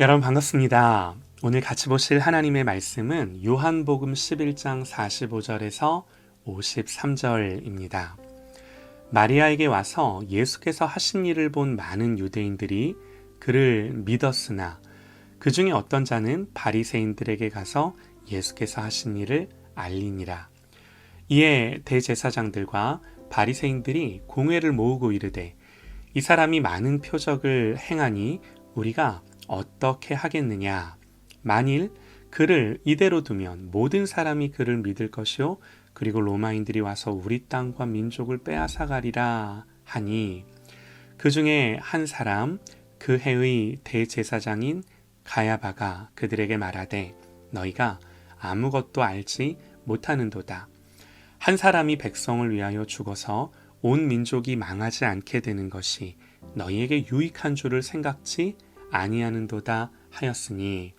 여러분 반갑습니다. 오늘 같이 보실 하나님의 말씀은 요한복음 11장 45절에서 53절입니다. 마리아에게 와서 예수께서 하신 일을 본 많은 유대인들이 그를 믿었으나 그 중에 어떤 자는 바리새인들에게 가서 예수께서 하신 일을 알리니라. 이에 대제사장들과 바리새인들이 공회를 모으고 이르되 이 사람이 많은 표적을 행하니 우리가 어떻게 하겠느냐? 만일 그를 이대로 두면 모든 사람이 그를 믿을 것이요 그리고 로마인들이 와서 우리 땅과 민족을 빼앗아가리라 하니 그 중에 한 사람 그 해의 대제사장인 가야바가 그들에게 말하되 너희가 아무것도 알지 못하는도다. 한 사람이 백성을 위하여 죽어서 온 민족이 망하지 않게 되는 것이 너희에게 유익한 줄을 생각지 아니하는도다 하였으니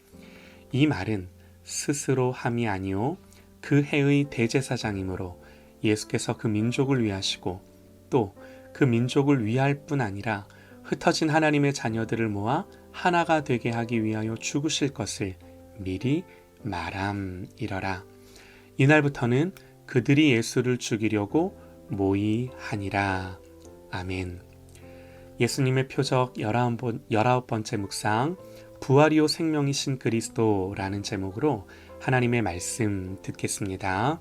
이 말은 스스로 함이 아니요 그 해의 대제사장이므로 예수께서 그 민족을 위하시고 또 그 민족을 위할 뿐 아니라 흩어진 하나님의 자녀들을 모아 하나가 되게 하기 위하여 죽으실 것을 미리 말함이러라. 이날부터는 그들이 예수를 죽이려고 모의하니라. 아멘. 예수님의 표적 19번째 묵상, 부활이요 생명이신 그리스도라는 제목으로 하나님의 말씀 듣겠습니다.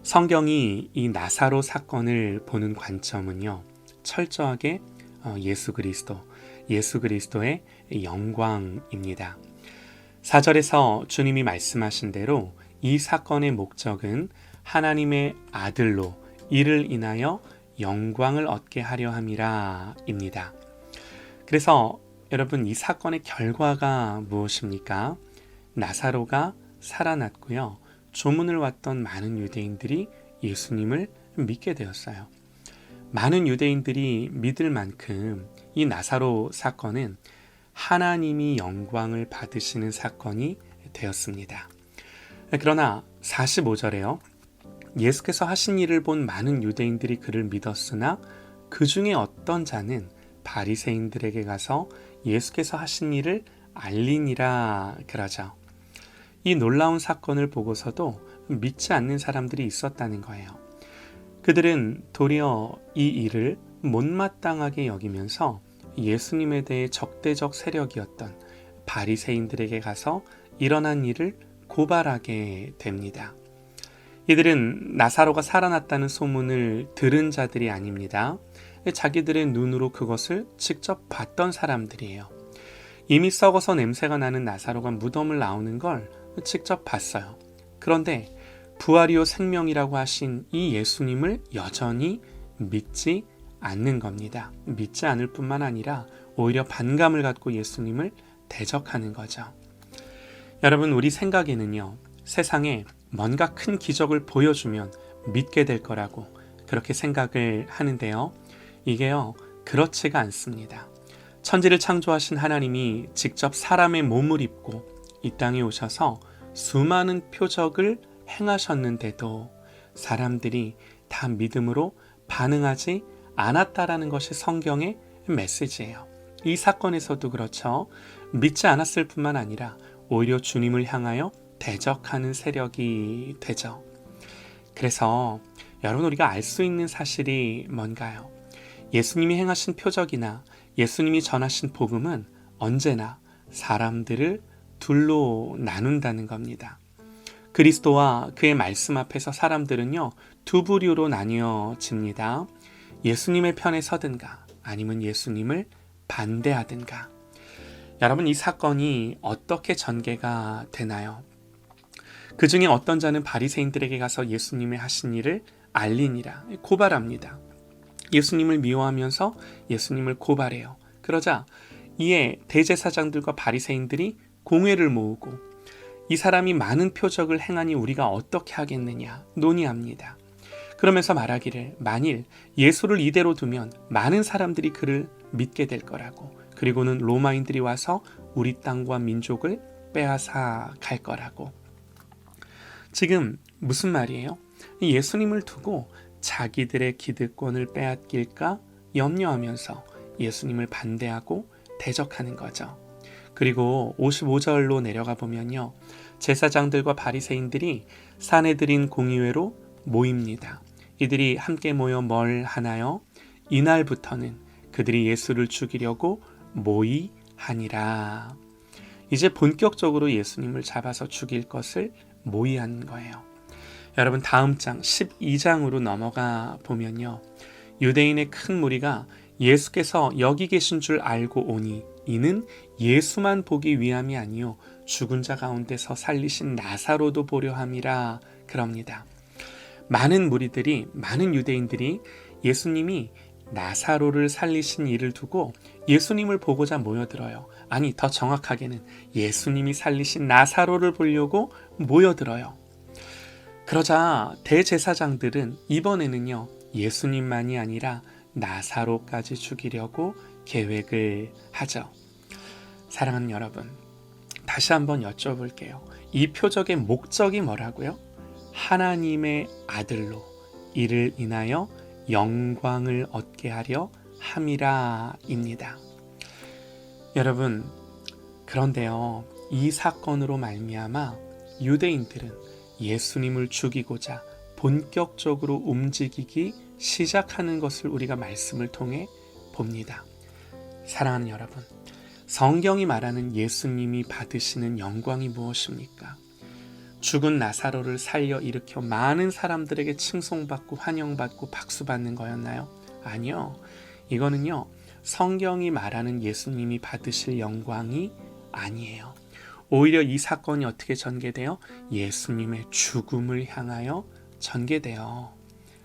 성경이 이 나사로 사건을 보는 관점은요, 철저하게 예수 그리스도의 영광입니다. 4절에서 주님이 말씀하신 대로 이 사건의 목적은 하나님의 아들로 이를 인하여 영광을 얻게 하려 함이라 입니다. 그래서 여러분 이 사건의 결과가 무엇입니까? 나사로가 살아났고요. 조문을 왔던 많은 유대인들이 예수님을 믿게 되었어요. 많은 유대인들이 믿을 만큼 이 나사로 사건은 하나님이 영광을 받으시는 사건이 되었습니다. 그러나 45절에요. 예수께서 하신 일을 본 많은 유대인들이 그를 믿었으나 그 중에 어떤 자는 바리새인들에게 가서 예수께서 하신 일을 알리니라 그러죠. 이 놀라운 사건을 보고서도 믿지 않는 사람들이 있었다는 거예요. 그들은 도리어 이 일을 못마땅하게 여기면서 예수님에 대해 적대적 세력이었던 바리새인들에게 가서 일어난 일을 고발하게 됩니다. 이들은 나사로가 살아났다는 소문을 들은 자들이 아닙니다. 자기들의 눈으로 그것을 직접 봤던 사람들이에요. 이미 썩어서 냄새가 나는 나사로가 무덤을 나오는 걸 직접 봤어요. 그런데 부활이요 생명이라고 하신 이 예수님을 여전히 믿지 않는 겁니다. 믿지 않을 뿐만 아니라 오히려 반감을 갖고 예수님을 대적하는 거죠. 여러분, 우리 생각에는요, 세상에 뭔가 큰 기적을 보여주면 믿게 될 거라고 그렇게 생각을 하는데요. 이게요, 그렇지가 않습니다. 천지를 창조하신 하나님이 직접 사람의 몸을 입고 이 땅에 오셔서 수많은 표적을 행하셨는데도 사람들이 다 믿음으로 반응하지 않았다라는 것이 성경의 메시지예요. 이 사건에서도 그렇죠. 믿지 않았을 뿐만 아니라 오히려 주님을 향하여 대적하는 세력이 되죠. 그래서 여러분, 우리가 알 수 있는 사실이 뭔가요? 예수님이 행하신 표적이나 예수님이 전하신 복음은 언제나 사람들을 둘로 나눈다는 겁니다. 그리스도와 그의 말씀 앞에서 사람들은요, 두 부류로 나뉘어집니다. 예수님의 편에 서든가 아니면 예수님을 반대하든가. 여러분, 이 사건이 어떻게 전개가 되나요? 그 중에 어떤 자는 바리새인들에게 가서 예수님의 하신 일을 알리니라 고발합니다. 예수님을 미워하면서 예수님을 고발해요. 그러자 이에 대제사장들과 바리새인들이 공회를 모으고 이 사람이 많은 표적을 행하니 우리가 어떻게 하겠느냐 논의합니다. 그러면서 말하기를 만일 예수를 이대로 두면 많은 사람들이 그를 믿게 될 거라고, 그리고는 로마인들이 와서 우리 땅과 민족을 빼앗아 갈 거라고. 지금 무슨 말이에요? 예수님을 두고 자기들의 기득권을 빼앗길까 염려하면서 예수님을 반대하고 대적하는 거죠. 그리고 55절로 내려가 보면요. 제사장들과 바리새인들이 산에 들인 공의회로 모입니다. 이들이 함께 모여 뭘 하나요? 이날부터는 그들이 예수를 죽이려고 모의하니라. 이제 본격적으로 예수님을 잡아서 죽일 것을 모의한 거예요. 여러분 다음 장 12장으로 넘어가 보면요. 유대인의 큰 무리가 예수께서 여기 계신 줄 알고 오니 이는 예수만 보기 위함이 아니요 죽은 자 가운데서 살리신 나사로도 보려 함이라 그럽니다. 많은 무리들이, 많은 유대인들이 예수님이 나사로를 살리신 일을 두고 예수님을 보고자 모여들어요. 아니, 더 정확하게는 예수님이 살리신 나사로를 보려고 모여들어요. 그러자 대제사장들은 이번에는요, 예수님만이 아니라 나사로까지 죽이려고 계획을 하죠. 사랑하는 여러분, 다시 한번 여쭤볼게요. 이 표적의 목적이 뭐라고요? 하나님의 아들로 이를 인하여 영광을 얻게 하려 함이라입니다. 여러분, 그런데요, 이 사건으로 말미암아 유대인들은 예수님을 죽이고자 본격적으로 움직이기 시작하는 것을 우리가 말씀을 통해 봅니다. 사랑하는 여러분, 성경이 말하는 예수님이 받으시는 영광이 무엇입니까? 죽은 나사로를 살려 일으켜 많은 사람들에게 칭송받고 환영받고 박수받는 거였나요? 아니요. 이거는요, 성경이 말하는 예수님이 받으실 영광이 아니에요. 오히려 이 사건이 어떻게 전개돼요? 예수님의 죽음을 향하여 전개돼요.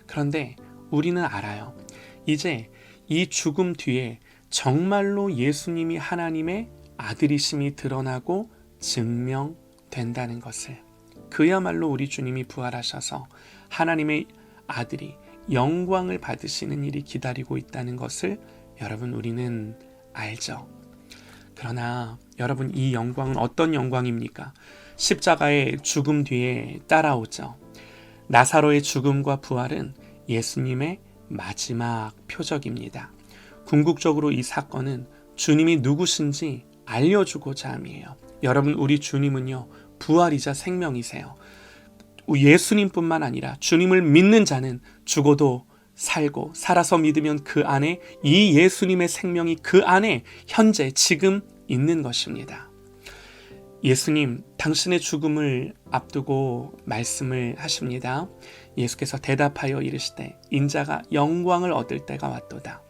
그런데 우리는 알아요. 이제 이 죽음 뒤에 정말로 예수님이 하나님의 아들이심이 드러나고 증명된다는 것을. 그야말로 우리 주님이 부활하셔서 하나님의 아들이 영광을 받으시는 일이 기다리고 있다는 것을 여러분 우리는 알죠. 그러나 여러분, 이 영광은 어떤 영광입니까? 십자가의 죽음 뒤에 따라오죠. 나사로의 죽음과 부활은 예수님의 마지막 표적입니다. 궁극적으로 이 사건은 주님이 누구신지 알려주고자 함이에요. 여러분, 우리 주님은요, 부활이자 생명이세요. 예수님뿐만 아니라 주님을 믿는 자는 죽어도 살고 살아서 믿으면 그 안에 이 예수님의 생명이 그 안에 현재 지금 있는 것입니다. 예수님, 당신의 죽음을 앞두고 말씀을 하십니다. 예수께서 대답하여 이르시되 인자가 영광을 얻을 때가 왔도다.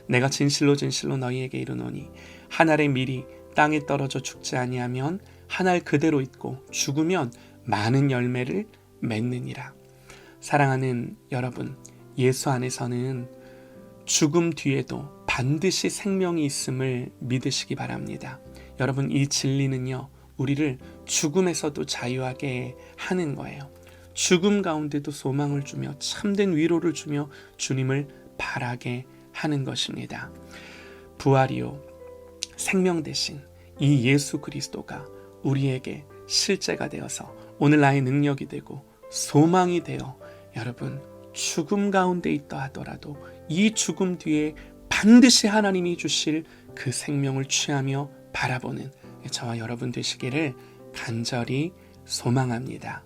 내가 진실로 진실로 너희에게 이르노니 한 알의 밀이 땅에 떨어져 죽지 아니하면 한 알 그대로 있고 죽으면 많은 열매를 맺느니라. 사랑하는 여러분, 예수 안에서는 죽음 뒤에도 반드시 생명이 있음을 믿으시기 바랍니다. 여러분, 이 진리는요, 우리를 죽음에서도 자유하게 하는 거예요. 죽음 가운데도 소망을 주며 참된 위로를 주며 주님을 바라게 하는 것입니다. 부활이요, 생명 대신 이 예수 그리스도가 우리에게 실제가 되어서 오늘 나의 능력이 되고 소망이 되어 여러분 죽음 가운데 있다 하더라도 이 죽음 뒤에 반드시 하나님이 주실 그 생명을 취하며 바라보는 저와 여러분 되시기를 간절히 소망합니다.